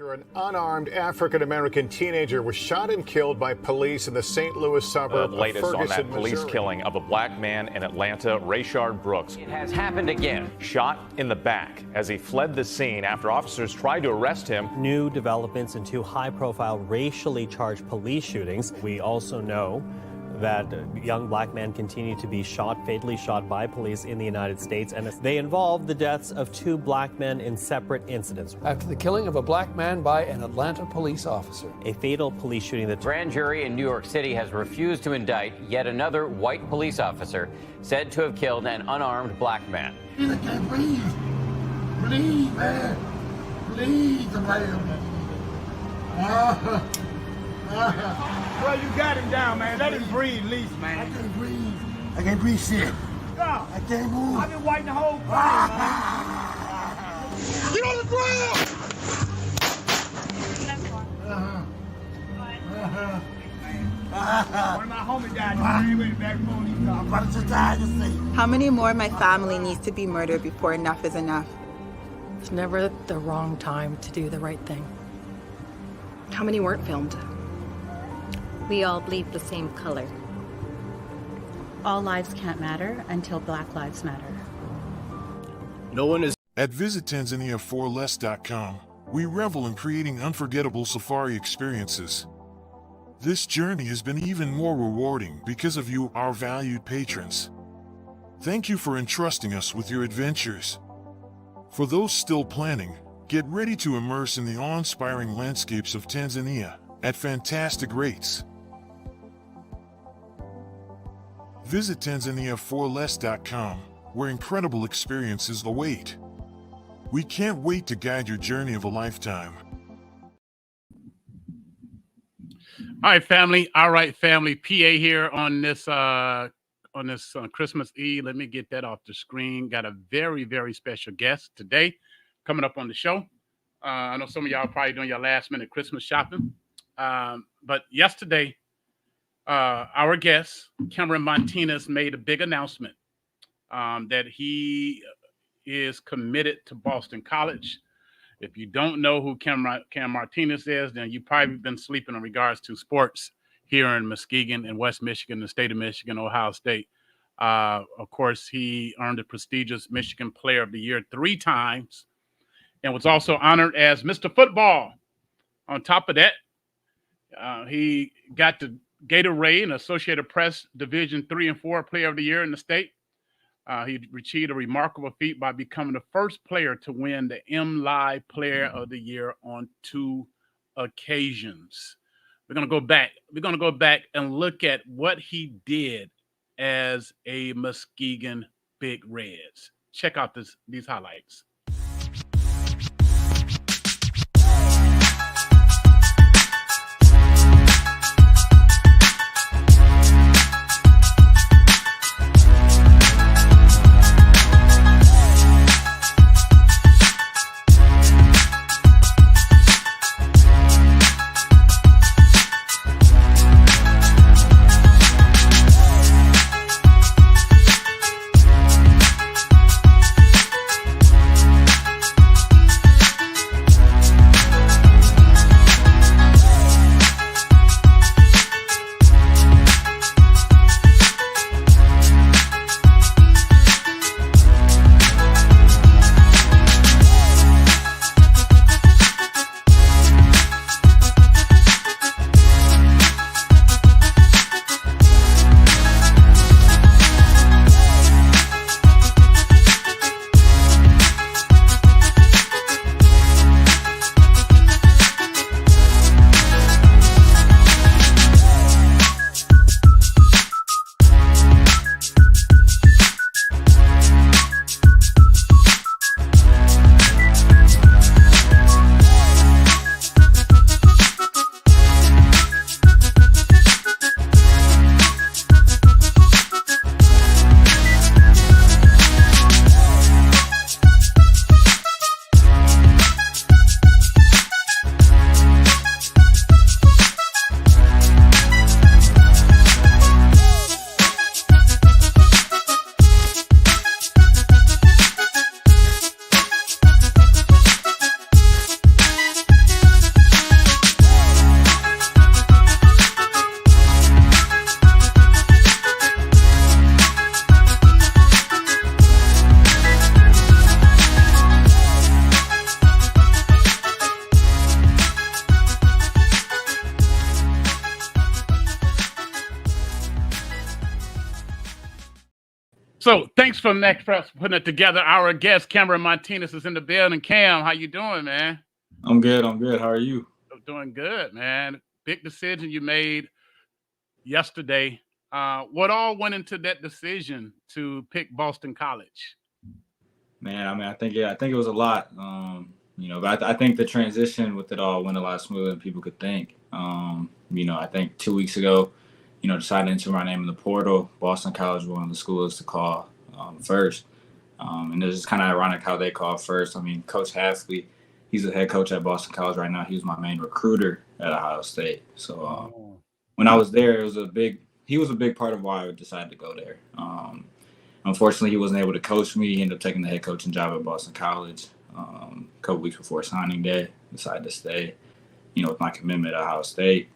An unarmed African-American teenager was shot and killed by police in the St. Louis suburb of latest Ferguson, on that police Missouri. killing of a black man in Atlanta, Rayshard Brooks. It has happened again. Shot in the back as he fled the scene after officers tried to arrest him. New developments in two high-profile racially charged police shootings. We also know that young black men continue to be fatally shot by police in the United States, and they involve the deaths of two black men in separate incidents. After the killing of a black man by an Atlanta police officer. A fatal police shooting that... Grand jury in New York City has refused to indict yet another white police officer said to have killed an unarmed black man. I can't breathe. Please, man. Please, man. Well, you got him down, man. Let him breathe, at least, man. I can't breathe. I can't breathe shit. No. I can't move. I've been waiting the whole time, man. Get on the ground! One of my homies died. I'm about to die, you see. How many more of my family needs to be murdered before enough is enough? It's never the wrong time to do the right thing. How many weren't filmed? We all bleed the same color. All lives can't matter until Black lives matter. No one is... At visitTanzania4less.com, we revel in creating unforgettable safari experiences. This journey has been even more rewarding because of you, our valued patrons. Thank you for entrusting us with your adventures. For those still planning, get ready to immerse in the awe-inspiring landscapes of Tanzania at fantastic rates. Visit Tanzania4less.com, where incredible experiences await. We can't wait to guide your journey of a lifetime. All right, family. All right, family. PA here on this Christmas Eve. Let me get that off the screen. Got a very, very special guest today coming up on the show. I know some of y'all are probably doing your last minute Christmas shopping. But yesterday, our guest, Cameron Martinez, made a big announcement that he is committed to Boston College. If you don't know who Cam Martinez is, then you've probably been sleeping in regards to sports here in Muskegon and West Michigan, the state of Michigan, Ohio State. Of course, he earned the prestigious Michigan Player of the Year 3 times and was also honored as Mr. Football. On top of that, he got the Gatorade and Associated Press Division 3 and 4 Player of the Year in the state. He achieved a remarkable feat by becoming the first player to win the M-Live Player of the Year on 2 occasions. We're going to go back. We're going to go back and look at what he did as a Muskegon Big Reds. Check out these highlights. So thanks for Next Press putting it together. Our guest, Cameron Martinez, is in the building. Cam, how you doing, man? I'm good. I'm good. How are you? Doing good, man. Big decision you made yesterday. What all went into that decision to pick Boston College? Man, I mean, I think it was a lot. But I think the transition with it all went a lot smoother than people could think. I think 2 weeks ago, decided to enter my name in the portal. Boston College was one of the schools to call first. And it was just kind of ironic how they called first. I mean, Coach Hafley, he's the head coach at Boston College right now. He was my main recruiter at Ohio State. So when I was there, he was a big part of why I decided to go there. Unfortunately, he wasn't able to coach me. He ended up taking the head coaching job at Boston College a couple weeks before signing day. Decided to stay, with my commitment at Ohio State.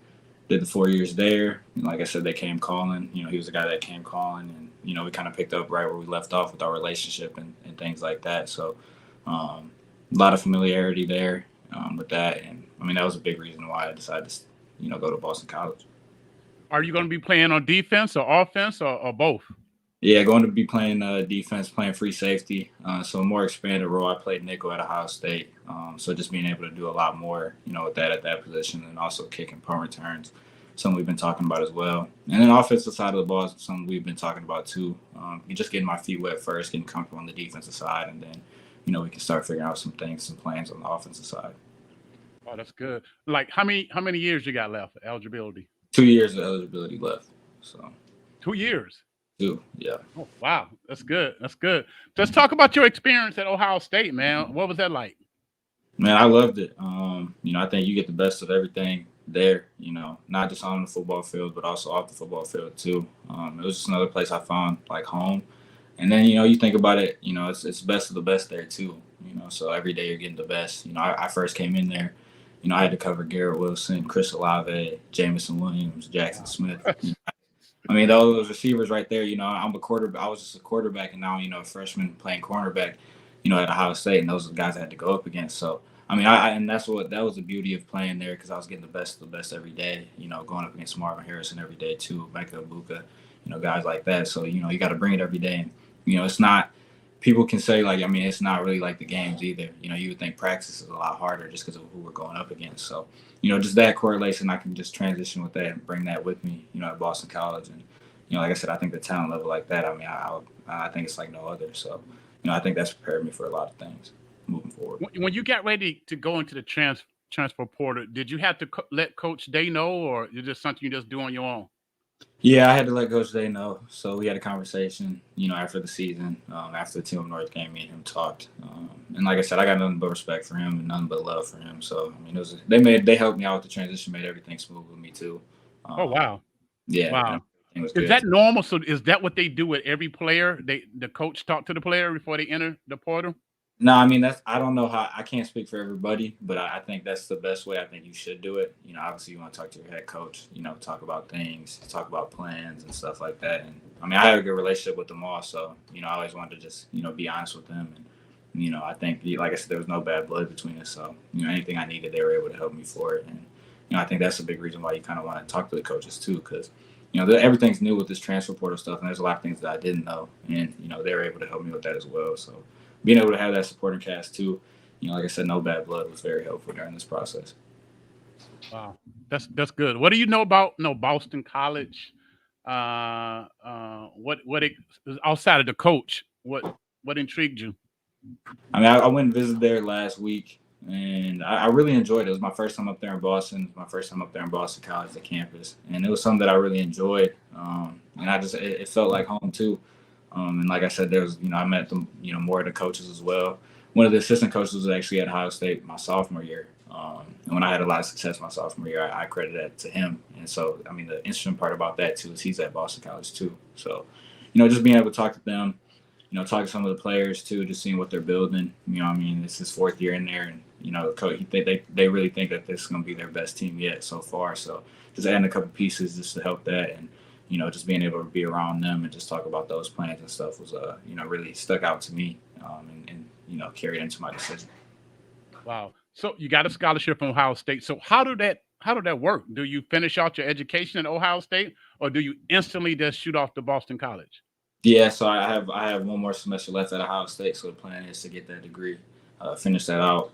Did the 4 years there. And like I said, they came calling. He was the guy that came calling. And, we kind of picked up right where we left off with our relationship and things like that. So a lot of familiarity there with that. And, I mean, that was a big reason why I decided to, go to Boston College. Are you going to be playing on defense or offense or both? Yeah, going to be playing defense, playing free safety. So a more expanded role. I played nickel at Ohio State. So just being able to do a lot more, with that at that position, and also kicking punt returns, something we've been talking about as well. And then offensive side of the ball is something we've been talking about too. Just getting my feet wet first, getting comfortable on the defensive side, and then, we can start figuring out some things, some plans on the offensive side. Oh, that's good. Like how many years you got left? Eligibility? 2 years of eligibility left. So 2 years. Yeah. Oh, wow. That's good. That's good. Let's talk about your experience at Ohio State, man. What was that like? Man, I loved it. I think you get the best of everything there, not just on the football field, but also off the football field too. It was just another place I found like home. And then, you think about it, it's best of the best there too, so every day you're getting the best. I first came in there, I had to cover Garrett Wilson, Chris Olave, Jamison Williams, Jackson Smith. I mean, those receivers right there, I'm a quarterback. I was just a quarterback, and now, a freshman playing cornerback, at Ohio State, and those are the guys I had to go up against. So, I mean, and that was the beauty of playing there, because I was getting the best of the best every day, going up against Marvin Harrison every day too, Mecca Ibuka, guys like that. So, you got to bring it every day. And, it's not, people can say, like, I mean, it's not really like the games either. You would think practice is a lot harder just because of who we're going up against. So, just that correlation, I can just transition with that and bring that with me, at Boston College. And, like I said, I think the talent level like that, I mean, I think it's like no other. So, I think that's prepared me for a lot of things moving forward. When you got ready to go into the transfer portal, did you have to let Coach Day know, or is this something you just do on your own? Yeah, I had to let Coach Day know. So we had a conversation, after the season, after the Team Up North game, me and him talked. And like I said, I got nothing but respect for him and nothing but love for him. So, I mean, they helped me out with the transition, made everything smooth with me too. Oh, wow. Yeah. Wow. Is that normal? So is that what they do with every player? The coach talk to the player before they enter the portal? No, I mean, I don't know how, I can't speak for everybody, but I think that's the best way I think you should do it. Obviously you want to talk to your head coach, talk about things, talk about plans and stuff like that. And I mean, I have a good relationship with them all. So, I always wanted to just, be honest with them. And, I think, like I said, there was no bad blood between us. So, anything I needed, they were able to help me for it. And, I think that's a big reason why you kind of want to talk to the coaches too, because, everything's new with this transfer portal stuff. And there's a lot of things that I didn't know. And, they were able to help me with that as well. So, being able to have that supporting cast too, like I said, no bad blood was very helpful during this process. Wow, that's good. What do you know about Boston College? What outside of the coach? What intrigued you? I mean, I went and visited there last week, and I really enjoyed it. It was my first time up there in Boston. My first time up there in Boston College, the campus, and it was something that I really enjoyed. And it felt like home too. And like I said, there was, I met them, more of the coaches as well. One of the assistant coaches was actually at Ohio State my sophomore year. And when I had a lot of success my sophomore year, I credit that to him. And so, I mean, the interesting part about that too is he's at Boston College too. So, just being able to talk to them, talk to some of the players too, just seeing what they're building. I mean, it's his fourth year in there, and the coach, they really think that this is going to be their best team yet so far. So, just adding a couple pieces just to help that, and just being able to be around them and just talk about those plans and stuff was, really stuck out to me, and carried into my decision. Wow. So you got a scholarship from Ohio State. So how did that work? Do you finish out your education at Ohio State, or do you instantly just shoot off to Boston College? Yeah, so I have one more semester left at Ohio State, so the plan is to get that degree, finish that out.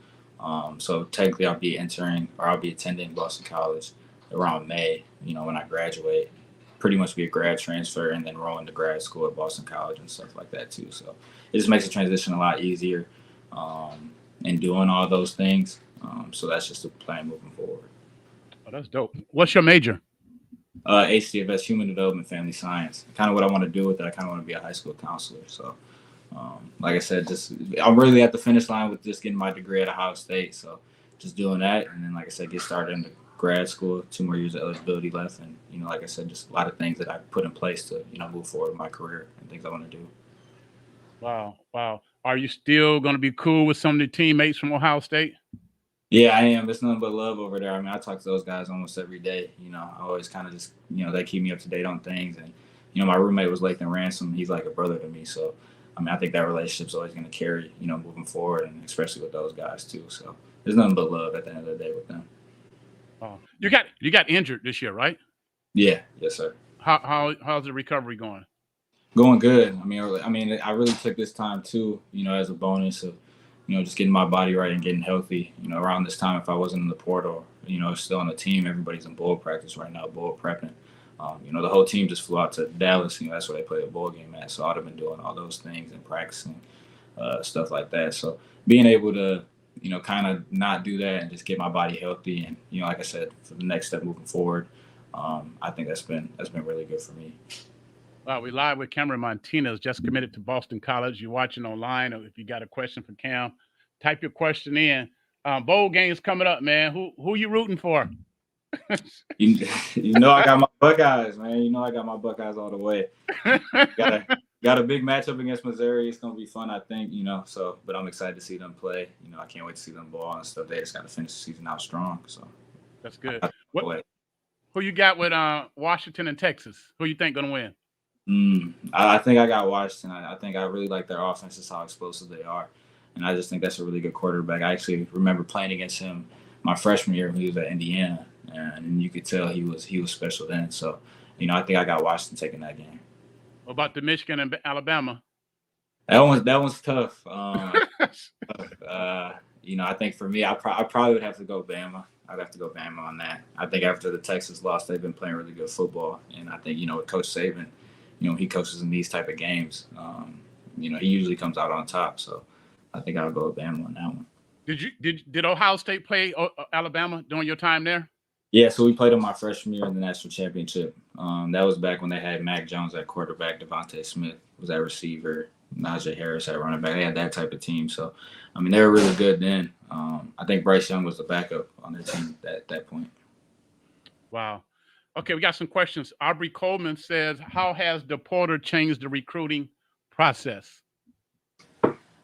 So technically, I'll be attending Boston College around May. When I graduate, pretty much be a grad transfer and then roll into grad school at Boston College and stuff like that too. So it just makes the transition a lot easier, in doing all those things. So that's just the plan moving forward. Oh, that's dope. What's your major? HDFS, Human Development, Family Science. Kind of what I want to do with it. I kind of want to be a high school counselor. So, like I said, I'm really at the finish line with just getting my degree at Ohio State. So, just doing that, and then, like I said, get started into grad school. 2 more years of eligibility left, and like I said, just a lot of things that I put in place to move forward with my career and things I want to do. Wow. Are you still going to be cool with some of the teammates from Ohio State? Yeah, I am. It's nothing but love over there. I mean, I talk to those guys almost every day. I always kind of just, they keep me up to date on things. And, my roommate was Lathan Ransom. He's like a brother to me. So, I mean, I think that relationship's always going to carry, moving forward, and especially with those guys too. So, there's nothing but love at the end of the day with them. Oh, you got injured this year, right? Yeah. Yes, sir. How's the recovery going? Going good. I mean, I really took this time too, as a bonus of, just getting my body right and getting healthy. Around this time, if I wasn't in the portal, still on the team, everybody's in bowl practice right now, bowl prepping. The whole team just flew out to Dallas. That's where they play a bowl game at. So I'd have been doing all those things and practicing stuff like that. So being able to, kind of not do that and just get my body healthy and, like I said, for the next step moving forward, I think that's been really good for me. Wow, we live with Cameron Martinez, just committed to Boston College. You're watching online, or if you got a question for Cam, type your question in. Bowl games coming up, man. Who you rooting for? I got my Buckeyes, man. I got my Buckeyes all the way. Got a big matchup against Missouri. It's gonna be fun, I think. So, but I'm excited to see them play. I can't wait to see them ball and stuff. They just got to finish the season out strong. So that's good. Who you got with Washington and Texas? Who you think gonna win? I think I got Washington. I think I really like their offense, just how explosive they are. And I just think that's a really good quarterback. I actually remember playing against him my freshman year when he was at Indiana. And you could tell he was special then. So, I think I got Washington taking that game. What about the Michigan and Alabama? That one's tough. I think for me, I probably would have to go Bama. I'd have to go Bama on that. I think after the Texas loss, they've been playing really good football. And I think, with Coach Saban, he coaches in these type of games. He usually comes out on top. So I think I'll go with Bama on that one. Did Ohio State play Alabama during your time there? Yeah, so we played them my freshman year in the national championship. That was back when they had Mac Jones at quarterback, Devontae Smith was at receiver, Najee Harris at running back. They had that type of team. So, I mean, they were really good then. I think Bryce Young was the backup on their team at that point. Wow. Okay, we got some questions. Aubrey Coleman says, how has the portal changed the recruiting process?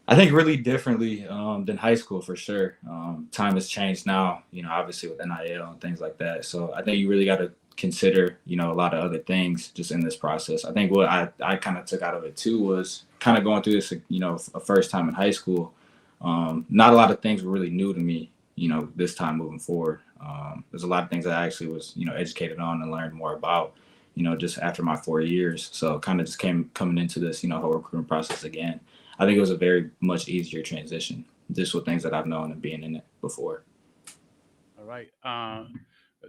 I think really differently than high school for sure. Time has changed now, obviously with NIL and things like that. So I think you really got to consider, a lot of other things just in this process. I think what I kind of took out of it too was kind of going through this, a first time in high school. Not a lot of things were really new to me, this time moving forward. There's a lot of things that I actually was, educated on and learned more about, just after my 4 years. So kind of just coming into this, whole recruitment process again. I think it was a very much easier transition, just with things that I've known and being in it before. All right.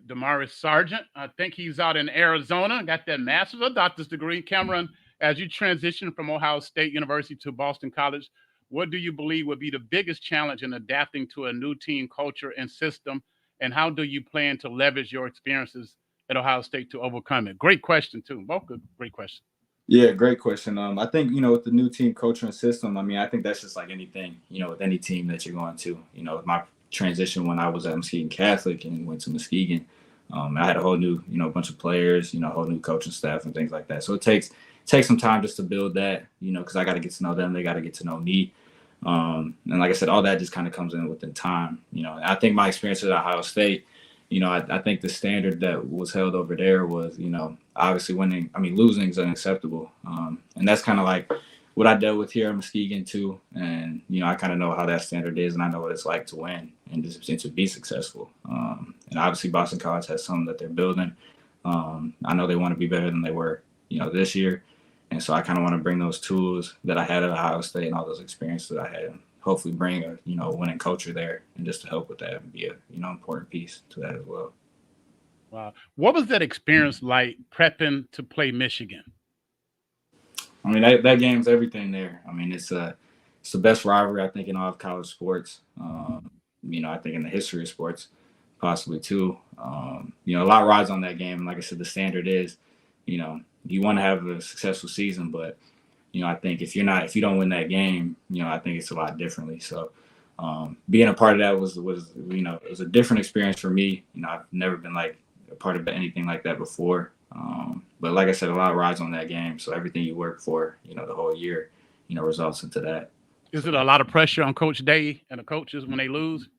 Damaris Sargent, I think he's out in Arizona, got that master's or doctor's degree. Cameron, as you transition from Ohio State University to Boston College, what do you believe would be the biggest challenge in adapting to a new team culture and system? And how do you plan to leverage your experiences at Ohio State to overcome it? Great question, too. Both good, great questions. Yeah, great question. I think, with the new team culture and system, I think that's just like anything, with any team that you're going to. With my transition when I was at Muskegon Catholic and went to Muskegon, I had a whole new, bunch of players, a whole new coaching staff and things like that. So it takes some time just to build that, because I got to get to know them. They got to get to know me. And like I said, all that just kind of comes in within time. I think my experience at Ohio State, I think the standard that was held over there was, obviously losing is unacceptable. And that's kind of like what I dealt with here in Muskegon too. And, I kind of know how that standard is and I know what it's like to win and to be successful. And obviously Boston College has something that they're building. I know they want to be better than they were, this year. And so I kind of want to bring those tools that I had at Ohio State and all those experiences that I had, and hopefully bring a winning culture there, and just to help with that and be a important piece to that as well. Wow. What was that experience like prepping to play Michigan? I mean, that game's everything there. I mean, it's the best rivalry, I think, in all of college sports. I think in the history of sports, possibly too. A lot rides on that game. And like I said, the standard is, you want to have a successful season, but I think if you don't win that game, I think it's a lot differently. So being a part of that was it was a different experience for me. I've never been like a part of anything like that before. But like I said, a lot rides on that game. So everything you work for, the whole year, results into that. Is it a lot of pressure on Coach Day and the coaches when they lose?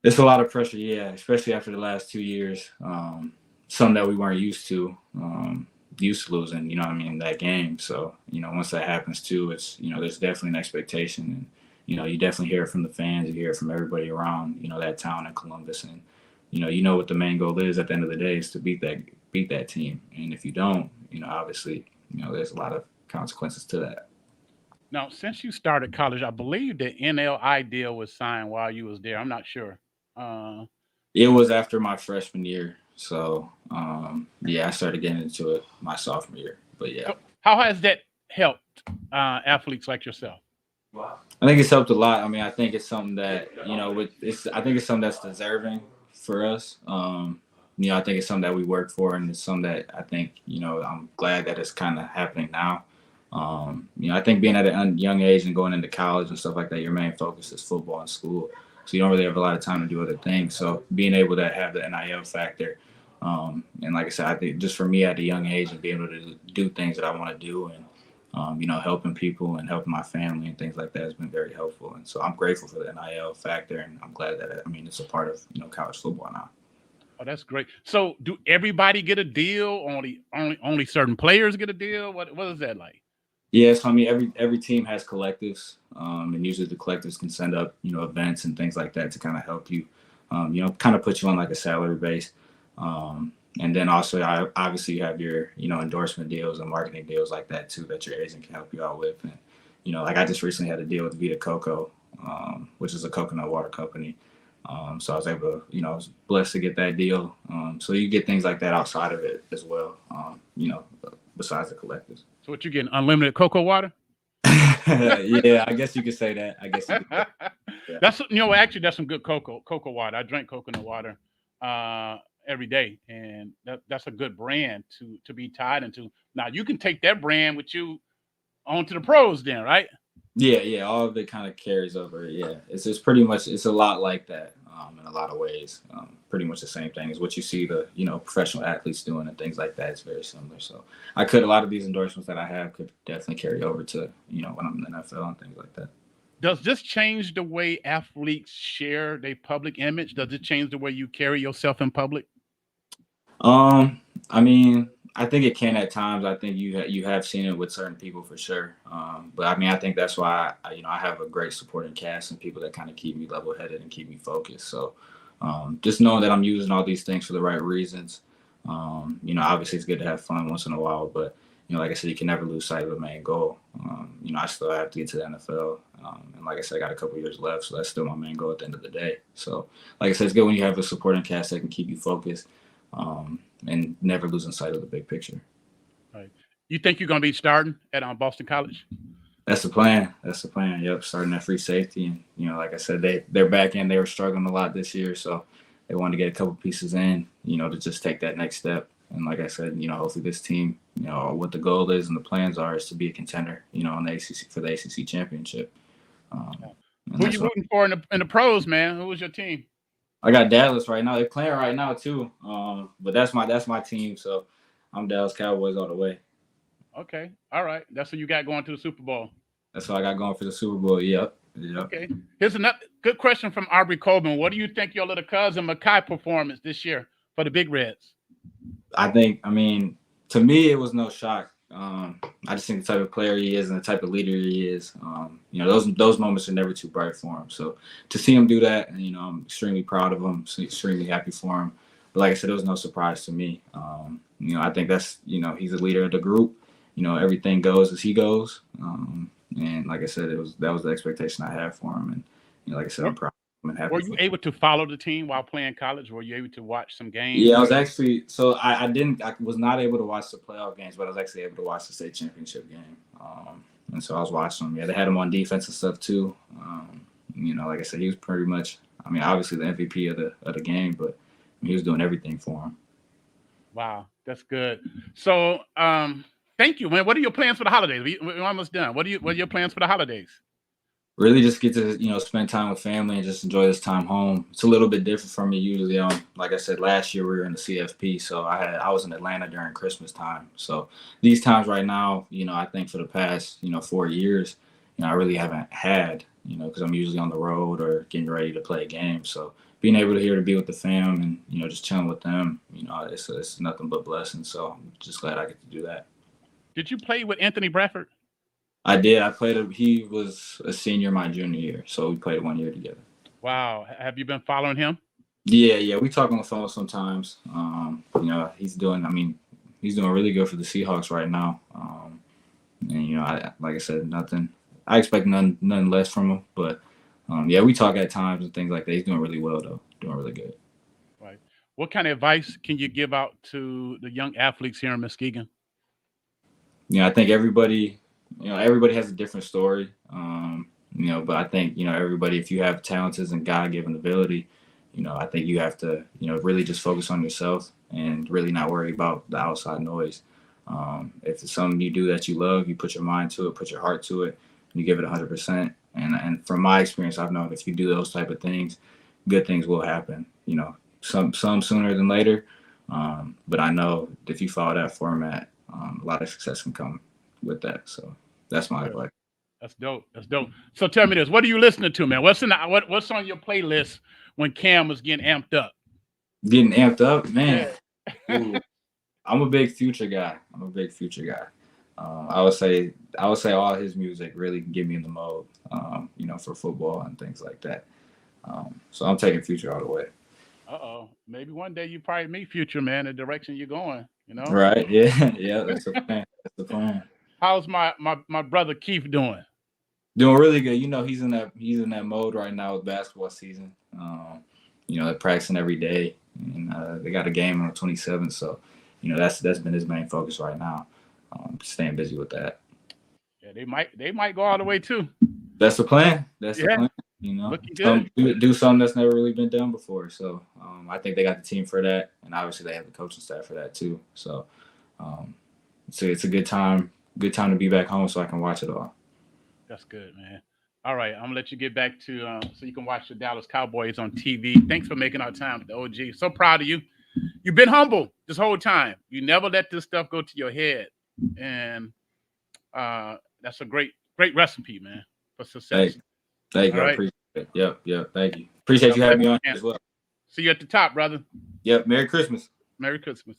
It's a lot of pressure, yeah, especially after the last 2 years. Something that we weren't used to losing, that game. So, once that happens too, it's, there's definitely an expectation. And, you definitely hear it from the fans, you hear it from everybody around, that town in Columbus. And, what the main goal is at the end of the day is to beat that team. And if you don't, obviously, there's a lot of consequences to that. Now, since you started college, I believe the NLI deal was signed while you was there. I'm not sure. It was after my freshman year. So, I started getting into it my sophomore year. But, yeah. How has that helped athletes like yourself? I think it's helped a lot. I mean, I think it's something that, I think it's something that's deserving for us. I think it's something that we work for, and it's something that I think, I'm glad that it's kind of happening now. I think being at a young age and going into college and stuff like that, your main focus is football and school. So you don't really have a lot of time to do other things. So being able to have the NIL factor, and like I said, I think just for me at a young age and being able to do things that I want to do, and helping people and helping my family and things like that has been very helpful. And so I'm grateful for the NIL factor, and I'm glad that it's a part of college football now. Oh, that's great. So do everybody get a deal? Only certain players get a deal? What is that like? Yes, every team has collectives, and usually the collectives can send up events and things like that to kind of help you, kind of put you on like a salary base, and then also obviously you have your endorsement deals and marketing deals like that too that your agent can help you out with. And like I just recently had a deal with Vita Coco, which is a coconut water company. So I was able to, I was blessed to get that deal. So you get things like that outside of it as well, besides the collectives. So what, you getting unlimited cocoa water? Yeah, I guess you could say that. Yeah. That's actually that's some good cocoa water. I drink coconut water every day, and that's a good brand to be tied into. Now you can take that brand with you onto the pros, then, right? Yeah, all of it kind of carries over. Yeah, it's pretty much, it's a lot like that in a lot of ways. Pretty much the same thing as what you see the professional athletes doing and things like that. It's very similar. So a lot of these endorsements that I have could definitely carry over to when I'm in the NFL and things like that. Does this change the way athletes share their public image? Does it change the way you carry yourself in public? I think it can at times. I think you have seen it with certain people for sure. But I think that's why I have a great supporting cast and people that kind of keep me level-headed and keep me focused. So just knowing that I'm using all these things for the right reasons. Obviously it's good to have fun once in a while, but like I said, you can never lose sight of the main goal. I still have to get to the NFL. And like I said, I got a couple years left, so that's still my main goal at the end of the day. So like I said, it's good when you have a supporting cast that can keep you focused. And never losing sight of the big picture. Right. You think you're going to be starting at Boston College? That's the plan. Yep, starting at free safety. And, like I said, their back end, they were struggling a lot this year. So they wanted to get a couple pieces in, to just take that next step. And like I said, hopefully this team, what the goal is and the plans are is to be a contender, on the ACC for the ACC championship. Who are you rooting for in the pros, man? Who was your team? I got Dallas right now. They're playing right now too. But that's my team. So I'm Dallas Cowboys all the way. Okay. All right. That's what you got going to the Super Bowl. That's what I got going for the Super Bowl. Yep. Okay. Here's another good question from Aubrey Coleman. What do you think your little cousin Mekhi performance this year for the Big Reds? To me, it was no shock. I just think the type of player he is and the type of leader he is, those moments are never too bright for him. So to see him do that, I'm extremely proud of him, extremely happy for him. But like I said, it was no surprise to me. I think that's, he's a leader of the group. everything goes as he goes. And like I said, that was the expectation I had for him. And like I said, I'm proud of him and happy. Were you able to follow the team while playing college? Were you able to watch some games? Yeah, I was actually. So I was not able to watch the playoff games, but I was actually able to watch the state championship game. And so I was watching them. Yeah, they had him on defense and stuff too. Like I said, he was pretty much. I mean, obviously the MVP of the game, but he was doing everything for him. Wow, that's good. So, thank you, man. What are your plans for the holidays? We're almost done. What are your plans for the holidays? Really just get to, spend time with family and just enjoy this time home. It's a little bit different for me usually. Like I said, last year we were in the CFP, so I was in Atlanta during Christmas time. So these times right now, I think for the past, 4 years, I really haven't had, because I'm usually on the road or getting ready to play a game. So being able to be with the fam and, just chilling with them, it's nothing but blessings. So I'm just glad I get to do that. Did you play with Anthony Bradford? I did. He was a senior my junior year, so we played 1 year together. Wow. Have you been following him? Yeah. We talk on the phone sometimes. He's doing really good for the Seahawks right now. Like I said, nothing. I expect none less from him. But we talk at times and things like that. He's doing really well though. Doing really good. Right. What kind of advice can you give out to the young athletes here in Muskegon? I think everybody has a different story. But I think, everybody, if you have talents and God-given ability, I think you have to, really just focus on yourself and really not worry about the outside noise. If it's something you do that you love, you put your mind to it, put your heart to it, and you give it 100%. And from my experience, I've known if you do those type of things, good things will happen, some sooner than later. But I know if you follow that format, a lot of success can come with that. So that's my advice. That's dope. So tell me this: what are you listening to, man? What's on your playlist when Cam was getting amped up? Getting amped up, man. Yeah. I'm a big Future guy. I would say all his music really can get me in the mode, for football and things like that. So I'm taking Future all the way. Maybe one day you probably meet Future, man. The direction you're going, Right? Yeah. That's the plan. How's my brother Keith doing? Doing really good. He's in that mode right now with basketball season. They're practicing every day, and they got a game on the 27th. So, that's been his main focus right now. Staying busy with that. Yeah, they might go all the way too. That's the plan. The plan. Do something that's never really been done before. So I think they got the team for that, and obviously they have the coaching staff for that too. So it's a good time. Good time to be back home so I can watch it all. That's good, man. All right, I'm gonna let you get back to so you can watch the Dallas Cowboys on TV. Thanks for making our time with the OG. So proud of you. You've been humble this whole time. You never let this stuff go to your head, and that's a great recipe, man, for success. Thank you. Right. I appreciate it. Yep. Thank you. Appreciate you having me on as well. See you at the top, brother. Yep. Merry Christmas. Merry Christmas.